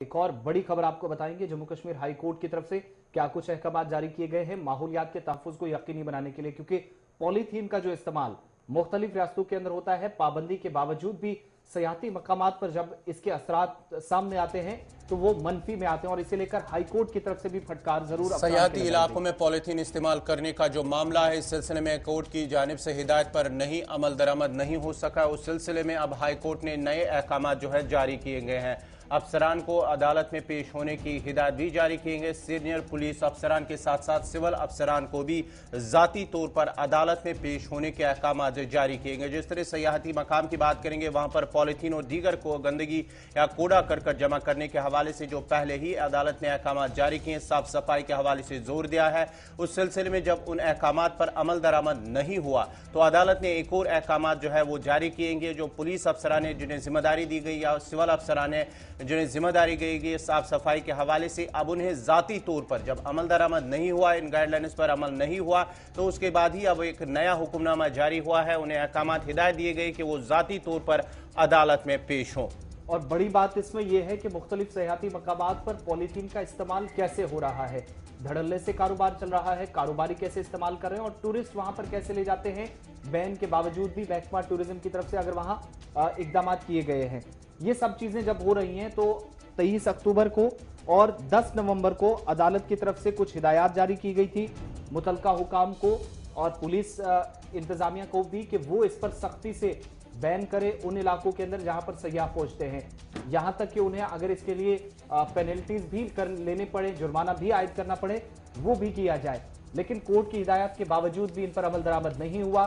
एक और बड़ी खबर आपको बताएंगे। जम्मू कश्मीर हाई कोर्ट की तरफ से क्या कुछ अहकाम जारी किए गए हैं माहौलियात के तहफ्फुज को यकीनी बनाने के लिए, क्योंकि पॉलीथीन का जो इस्तेमाल मुख्तलिफ रियासतों के अंदर होता है, पाबंदी के बावजूद भी सयाहती मकामात पर जब इसके असरात सामने आते हैं तो वो मनफी में आते हैं, और इसे लेकर हाई कोर्ट की तरफ से भी फटकार जरूर सयाहती इलाकों में पॉलीथीन इस्तेमाल करने का जो मामला है, इस सिलसिले में कोर्ट की जानिब से हिदायत पर नहीं अमल दरामद नहीं हो सका। उस सिलसिले में अब हाई कोर्ट ने नए अहकाम जो है जारी किए गए हैं। अफसरान को अदालत में पेश होने की हिदायत भी जारी की गई। सीनियर पुलिस अफसरान के साथ साथ सिविल अफसरान को भी जाती तौर पर अदालत में पेश होने के अहकाम जारी किए गए। जिस तरह सयाहती मकाम की बात करेंगे, वहां पर पॉलीथीन और दीगर को गंदगी या कूड़ा करकट जमा करने के हवाले से जो पहले ही अदालत ने अहकाम जारी किए, साफ सफाई के हवाले से जोर दिया है। उस सिलसिले में जब उन अहकाम पर अमल दरामद नहीं हुआ तो अदालत ने एक और अहकाम जो है वो जारी किएंगे। जो पुलिस अफसरान ने जिन्हें जिम्मेदारी दी गई या सिविल अफसरान ने जिन्हें जिम्मेदारी दी गई साफ सफाई के हवाले से, अब उन्हें जाती तौर पर जब अमल दरामद नहीं हुआ, इन गाइडलाइंस पर अमल नहीं हुआ, तो उसके बाद ही अब एक नया हुक्मनामा जारी हुआ है। उन्हें अहकाम हिदायत दिए गए कि वो जाती तौर पर अदालत में पेश हों। और बड़ी बात इसमें यह है कि मुख्तलिफ सयाहती मकामात पर पॉलीथीन का इस्तेमाल कैसे हो रहा है, धड़ल्ले से कारोबार चल रहा है, कारोबारी कैसे इस्तेमाल कर रहे हैं और टूरिस्ट वहां पर कैसे ले जाते हैं, बैन के बावजूद भी महकमा टूरिज्म की तरफ से अगर वहां इकदाम किए गए हैं। ये सब चीजें जब हो रही हैं तो 23 अक्टूबर को और 10 नवंबर को अदालत की तरफ से कुछ हिदायत जारी की गई थी मुतलका हुकाम को और पुलिस इंतजामिया को भी कि वो इस पर सख्ती से बैन करे उन इलाकों के अंदर जहां पर सयाह पहुंचते हैं, यहां तक कि उन्हें अगर इसके लिए पेनल्टीज भी कर लेने पड़े, जुर्माना भी आयद करना पड़े, वो भी किया जाए। लेकिन कोर्ट की हिदायत के बावजूद भी इन पर अमल दरामद नहीं हुआ।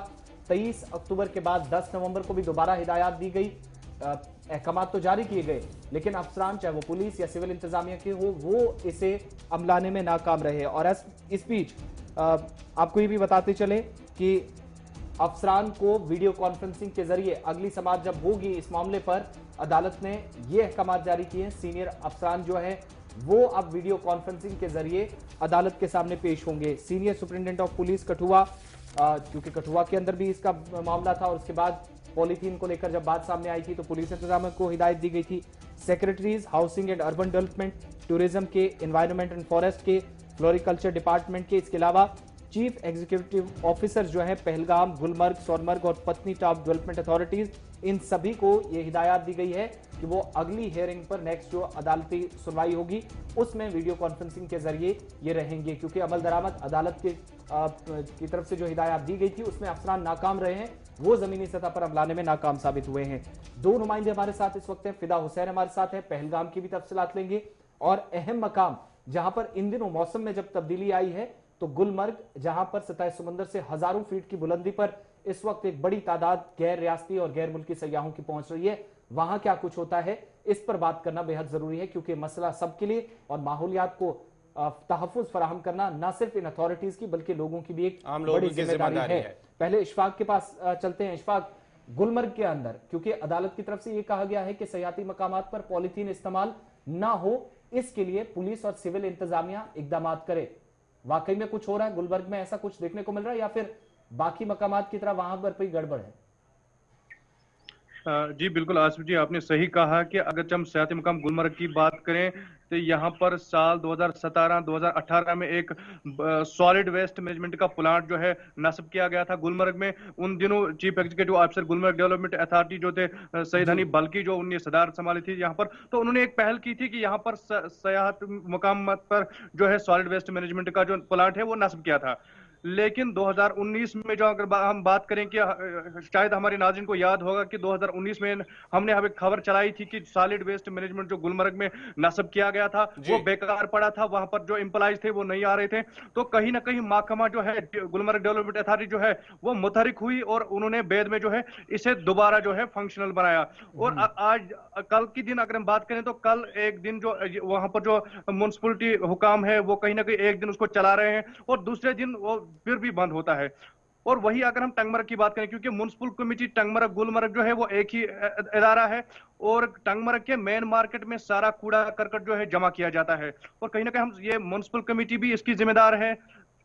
23 अक्टूबर के बाद 10 नवंबर को भी दोबारा हिदायत दी गई, अहकाम तो जारी किए गए, लेकिन अफसरान चाहे वो पुलिस या सिविल इंतजामिया के हो, वो इसे अमलाने में नाकाम रहे। और इस बीच आपको ये भी बताते चले कि अफसरान को वीडियो कॉन्फ्रेंसिंग के जरिए अगली समाअत जब होगी इस मामले पर, अदालत ने ये अहकाम जारी किए हैं। सीनियर अफसरान जो है वो अब वीडियो कॉन्फ्रेंसिंग के जरिए अदालत के सामने पेश होंगे। Senior superintendent of police Kathua, क्योंकि कठुआ के अंदर भी इसका मामला था और उसके बाद पॉलीथीन को लेकर जब बात सामने आई थी तो पुलिस इंतजाम को हिदायत दी गई थी। Secretaries housing and urban development, tourism के, एनवायरनमेंट एंड फॉरेस्ट के, फ्लोरिकल्चर डिपार्टमेंट के, इसके अलावा चीफ एग्जीक्यूटिव ऑफिसर जो है पहलगाम, गुलमर्ग, सोनमर्ग और पत्नी टॉप डेवलपमेंट अथॉरिटीज, इन सभी को यह हिदायत दी गई है कि वो अगली हियरिंग पर नेक्स्ट जो अदालती सुनवाई होगी उसमें वीडियो कॉन्फ्रेंसिंग के जरिए ये रहेंगे, क्योंकि अमल दरामद अदालत की तरफ से जो हिदायत दी गई थी उसमें अफसरान नाकाम रहे हैं, वो जमीनी सतह पर अमलाने में नाकाम साबित हुए हैं। दो नुमाइंदे हमारे साथ इस वक्त हैं, फिदा हुसैन हमारे साथ है, पहलगाम की भी तफसीलात लेंगे, और अहम मकाम जहां पर इन दिनों मौसम में जब तब्दीली आई है तो गुलमर्ग, जहां पर सतह समंदर से हजारों फीट की बुलंदी पर इस वक्त एक बड़ी तादाद गैर रियासती और गैर मुल्की सयाहों की पहुंच रही है, वहां क्या कुछ होता है इस पर बात करना बेहद जरूरी है, क्योंकि मसला सबके लिए और माहौलियात को तहफ्फुज फराहम करना न सिर्फ इन अथॉरिटीज की बल्कि लोगों की भी एक बड़ी जिम्मेदारी है। पहले इशफाक के पास चलते हैं। इशफाक, गुलमर्ग के अंदर क्योंकि अदालत की तरफ से यह कहा गया है कि सयाहती मकामात पर पॉलीथीन इस्तेमाल ना हो, इसके लिए पुलिस और सिविल इंतजामिया इकदाम करे, वाकई में कुछ हो रहा है गुलबर्ग में? ऐसा कुछ देखने को मिल रहा है या फिर बाकी मकामात की तरह वहां पर कोई गड़बड़ है? जी बिल्कुल आसिफ जी, आपने सही कहा कि अगर हम सयाहती मकाम गुलमर्ग की बात करें तो यहाँ पर साल 2017-2018 में एक सॉलिड वेस्ट मैनेजमेंट का प्लांट जो है नस्ब किया गया था गुलमर्ग में। उन दिनों chief executive officer Gulmarg development authority जो थे सईद हनी बल्कि, जो उन्होंने सदारत संभाली थी यहाँ पर, तो उन्होंने एक पहल की थी कि यहाँ पर सयाहत मकाम पर जो है सॉलिड वेस्ट मैनेजमेंट का जो प्लांट है वो नस्ब किया था। लेकिन 2019 में जो अगर हम बात करें कि शायद हमारे नाज़रीन को याद होगा कि 2019 में हमने अब एक खबर चलाई थी कि सॉलिड वेस्ट मैनेजमेंट जो गुलमर्ग में नस्ब किया गया था वो बेकार पड़ा था, वहां पर जो एम्प्लॉइज थे वो नहीं आ रहे थे। तो कहीं ना कहीं महकमा जो है गुलमर्ग डेवलपमेंट अथॉरिटी जो है वो मुतहरिक हुई और उन्होंने बाद में जो है इसे दोबारा जो है फंक्शनल बनाया। और आज कल की दिन अगर हम बात करें तो कल एक दिन जो वहां पर जो म्युनिसिपलिटी हुकाम है वो कहीं ना कहीं एक दिन उसको चला रहे हैं और दूसरे दिन वो फिर भी बंद होता है। और वही अगर हम टंगमर्ग की बात करें, क्योंकि म्युनिसिपल कमेटी टंगमर्ग गुलमर्ग जो है वो एक ही इदारा है और टंगमर्ग के मेन मार्केट में सारा कूड़ा करकट जो है जमा किया जाता है और कहीं ना कहीं हम ये म्युनिसिपल कमेटी भी इसकी जिम्मेदार है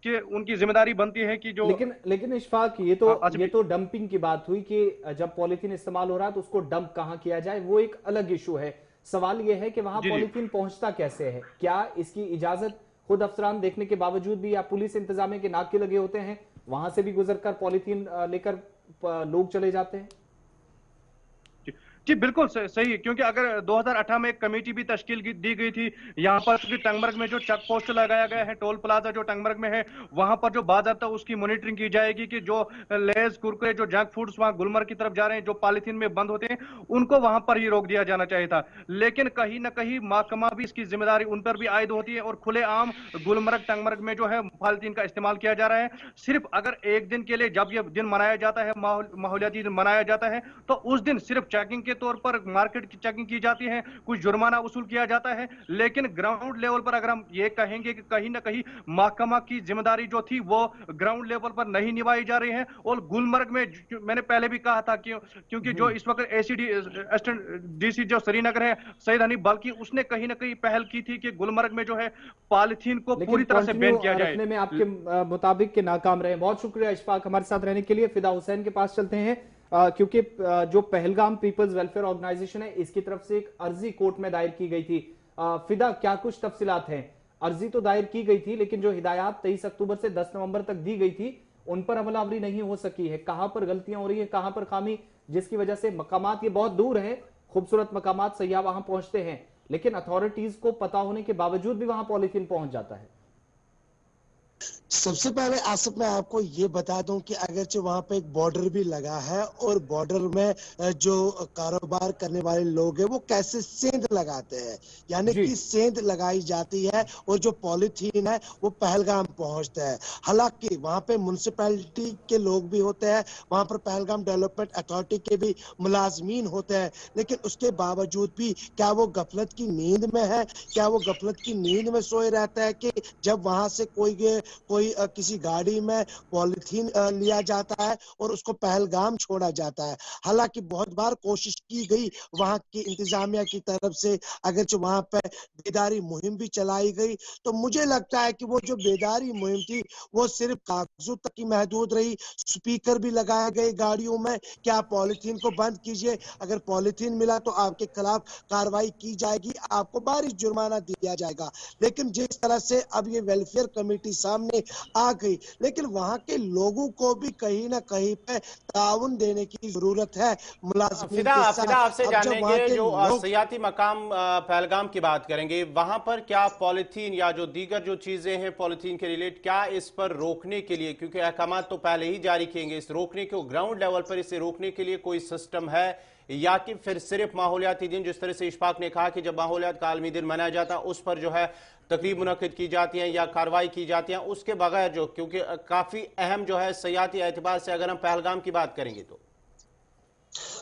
कि उनकी जिम्मेदारी बनती है कि जो लेकिन इशफाक, ये तो डंपिंग की बात हुई कि जब पॉलीथीन इस्तेमाल हो रहा है तो उसको डंप कहां किया जाए, वो एक अलग इशू है। सवाल यह है कि वहां जी जी। पॉलीथीन पहुंचता कैसे है? क्या इसकी इजाजत खुद अफसरान देखने के बावजूद भी, या पुलिस इंतजामिया के नाके लगे होते हैं, वहां से भी गुजरकर पॉलीथीन लेकर लोग चले जाते हैं? जी बिल्कुल सही है, क्योंकि अगर 2018 में एक कमेटी भी तश्कील दी गई थी यहाँ पर, क्योंकि टंगमर्ग में जो चेक पोस्ट लगाया गया है, टोल प्लाजा जो टंगमर्ग में है, वहां पर जो बाज़ाब्ता उसकी मॉनिटरिंग की जाएगी कि जो लेज कुरकुरे जो जंक फूड्स वहां गुलमर्ग की तरफ जा रहे हैं, जो पॉलीथीन में बंद होते हैं, उनको वहां पर ही रोक दिया जाना चाहिए था। लेकिन कहीं ना कहीं महकमा भी इसकी जिम्मेदारी उन पर भी आयद होती है और खुलेआम गुलमर्ग टंगमर्ग में जो है पॉलीथीन का इस्तेमाल किया जा रहा है। सिर्फ अगर एक दिन के लिए जब यह दिन मनाया जाता है, माहौलियाती दिन मनाया जाता है, तो उस दिन सिर्फ चेकिंग के तौर पर मार्केट की चेकिंग की जाती है, कुछ जुर्माना वसूल किया जाता है। लेकिन ग्राउंड लेवल पर अगर हम ये कहेंगे कि कहीं ना कहीं महकमा की जिम्मेदारी जो थी वो ग्राउंड लेवल पर नहीं निभाई जा रही है। और गुलमर्ग में मैंने पहले भी कहा था कि क्योंकि जो इस वक्त एसीडी डीसी जो श्रीनगर है सईद हनीफ, बल्कि उसने कहीं ना कहीं पहल की थी कि गुलमर्ग में जो है पॉलिथीन को पूरी तरह से बैन किया जाए, रखने में आपके मुताबिक के नाकाम रहे। बहुत शुक्रिया इशफाक हमारे साथ रहने के लिए। फिदा हुसैन के पास चलते हैं, क्योंकि जो पहलगाम पीपल्स वेलफेयर ऑर्गेनाइजेशन है, इसकी तरफ से एक अर्जी कोर्ट में दायर की गई थी। फिदा, क्या कुछ तफसीलात हैं? अर्जी तो दायर की गई थी, लेकिन जो हिदायत 23 अक्टूबर से 10 नवंबर तक दी गई थी, उन पर अमलावरी नहीं हो सकी है। कहां पर गलतियां हो रही है, कहां पर खामी, जिसकी वजह से मकामात ये बहुत दूर है, खूबसूरत मकामात, सयाह वहां पहुंचते हैं, लेकिन अथॉरिटीज को पता होने के बावजूद भी वहां पॉलीथीन पहुंच जाता है। सबसे पहले आसिफ मैं आपको ये बता दूं कि अगरचे वहां पे एक बॉर्डर भी लगा है और बॉर्डर में जो कारोबार करने वाले लोग हैं वो कैसे सेंध लगाते हैं, यानी कि सेंध लगाई जाती है और जो पॉलीथीन है वो पहलगाम पहुंचता है। हालांकि वहां पे म्युनिसिपैलिटी के लोग भी होते हैं, वहां पर पहलगाम डेवलपमेंट अथॉरिटी के भी मुलाजमीन होते हैं, लेकिन उसके बावजूद भी क्या वो गफलत की नींद में है, क्या वो गफलत की नींद में सोए रहता है कि जब वहां से कोई किसी गाड़ी में पॉलीथीन लिया जाता है और उसको पहलगाम छोड़ा जाता है। हालांकि बहुत बार कोशिश की गई वहां की इंतजामिया की तरफ से, अगर वहां पे बेदारी मुहिम भी चलाई गई, तो मुझे लगता है कि वो जो बेदारी मुहिम थी वो सिर्फ कागजों तक ही महदूद रही। स्पीकर भी लगाए गए गाड़ियों में कि आप पॉलीथीन को बंद कीजिए, अगर पॉलीथीन मिला तो आपके खिलाफ कार्रवाई की जाएगी, आपको भारी जुर्माना दिया जाएगा। लेकिन जिस तरह से अब ये वेलफेयर कमेटी सामने आ गई, लेकिन वहां के लोगों को भी कहीं ना कहीं पे ताउन देने की जरूरत है मुलाजिमीन के साथ। फिदा, आपसे जानेंगे जो सियाती मकाम पहलगाम की बात करेंगे, वहां पर क्या पॉलीथीन या जो दीगर जो चीजें हैं पॉलीथीन के रिलेटेड, क्या इस पर रोकने के लिए, क्योंकि अहकाम तो पहले ही जारी किएंगे, इस रोकने को ग्राउंड लेवल पर इसे रोकने के लिए कोई सिस्टम है, या कि फिर सिर्फ माहौलियाती दिन, जिस तरह से इशफाक ने कहा कि जब माहौलियात का आलमी दिन मनाया जाता है उस पर जो है तकरीब मुनक्किद की जाती हैं या कार्रवाई की जाती हैं, उसके बगैर जो, क्योंकि काफी अहम जो है सियाती एतबार से अगर हम पहलगाम की बात करेंगे तो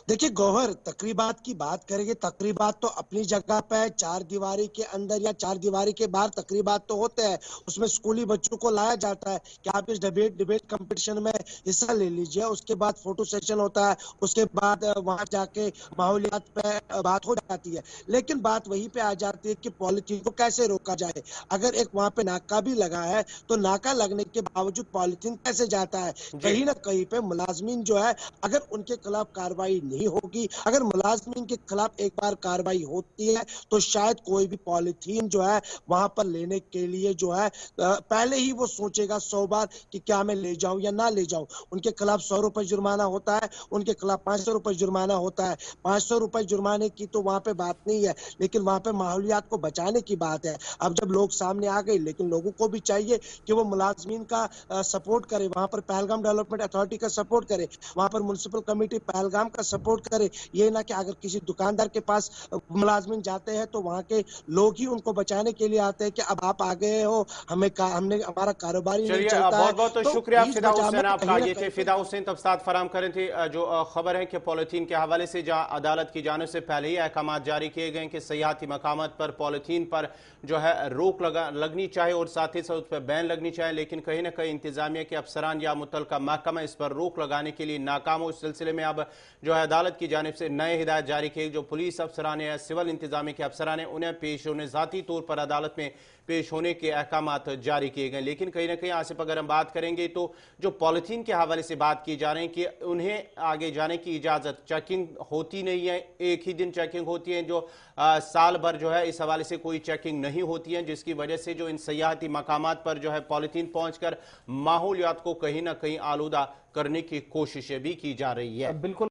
देखिए गौहर, तकरीबात की बात करेंगे, तकरीबात तो अपनी जगह पे चार दीवारी के अंदर या चार दीवारी के बाहर तकरीबात तो होते हैं, उसमें स्कूली बच्चों को लाया जाता है कि आप इस डिबेट कंपटीशन में हिस्सा ले लीजिए, उसके बाद फोटो सेशन होता है, उसके बाद वहां जाके माहौलियात पे बात हो जाती है। लेकिन बात वहीं पे आ जाती है कि पॉलीथीन को कैसे रोका जाए। अगर एक वहां पे नाका भी लगा है तो नाका लगने के बावजूद पॉलीथीन कैसे जाता है? कहीं ना कहीं पे मुलाजमीन जो है, अगर उनके खिलाफ कार्रवाई नहीं होगी, अगर मुलाजमीन के खिलाफ एक बार कार्रवाई होती है तो शायद कोई भी पॉलीथीन जो है वहां पर लेने के लिए जो है पहले ही वो सोचेगा 100 बार कि क्या मैं ले जाऊं या ना ले जाऊं। उनके खिलाफ 100 रुपए जुर्माना होता है, उनके खिलाफ 500 रुपए जुर्माना होता है। 500 रुपए जुर्माने की तो वहां पे बात नहीं है, लेकिन वहां पे माहौलियात को बचाने की बात है। अब जब लोग सामने आ गए, लेकिन लोगों को भी चाहिए कि वो मुलाजमीन का सपोर्ट करे, वहां पर पहलगाम डेवलपमेंट अथॉरिटी का सपोर्ट करे, वहां पर म्युनिसिपल कमेटी पहलगाम का सपोर्ट करे। ये ना कि अगर किसी दुकानदार के पास मुलाजमीन जाते हैं तो वहां के लोग ही उनको बचाने के लिए आते हैं कि अब आप आ गए हो, हमने हमारा कारोबार ही नहीं चलता है। बहुत बहुत शुक्रिया फिदा हुसैन आपका। ये थे फिदा हुसैन तफसीलात फराहम कर रहे थे। जो खबर है कि पॉलीथीन के हवाले से अदालत की जानिब से पहले ही अहकाम जारी किए गए कि सयाहती मकामात पर पॉलीथीन पर जो है रोक लगनी चाहिए और साथ ही साथ उस पर बैन लगनी चाहिए, लेकिन कहीं ना कहीं इंतजामिया के अफसरान या मुतल्लिका महकमा इस पर रोक लगाने के लिए नाकाम हो। इस सिलसिले में अब जो है अदालत की जानिब से नए हिदायत जारी किए, जो पुलिस अफसरान या सिविल इंतजामी के अफसरान हैं उन्हें पेश होने, जाती तौर पर अदालत में पेश होने के अहकामात जारी किए गए। लेकिन कहीं ना कहीं आसिफ, अगर हम बात करेंगे तो जो पॉलिथीन के हवाले से बात की जा रही है कि उन्हें आगे जाने की इजाज़त, चेकिंग होती नहीं है, एक ही दिन चेकिंग होती है, जो साल भर जो है इस हवाले से कोई चेकिंग नहीं होती है, जिसकी वजह से जो इन सयाहती मकामात पर जो है पॉलिथीन पहुंचकर माहौलियात को कहीं ना कहीं आलूदा करने की कोशिशें भी की जा रही है। बिल्कुल।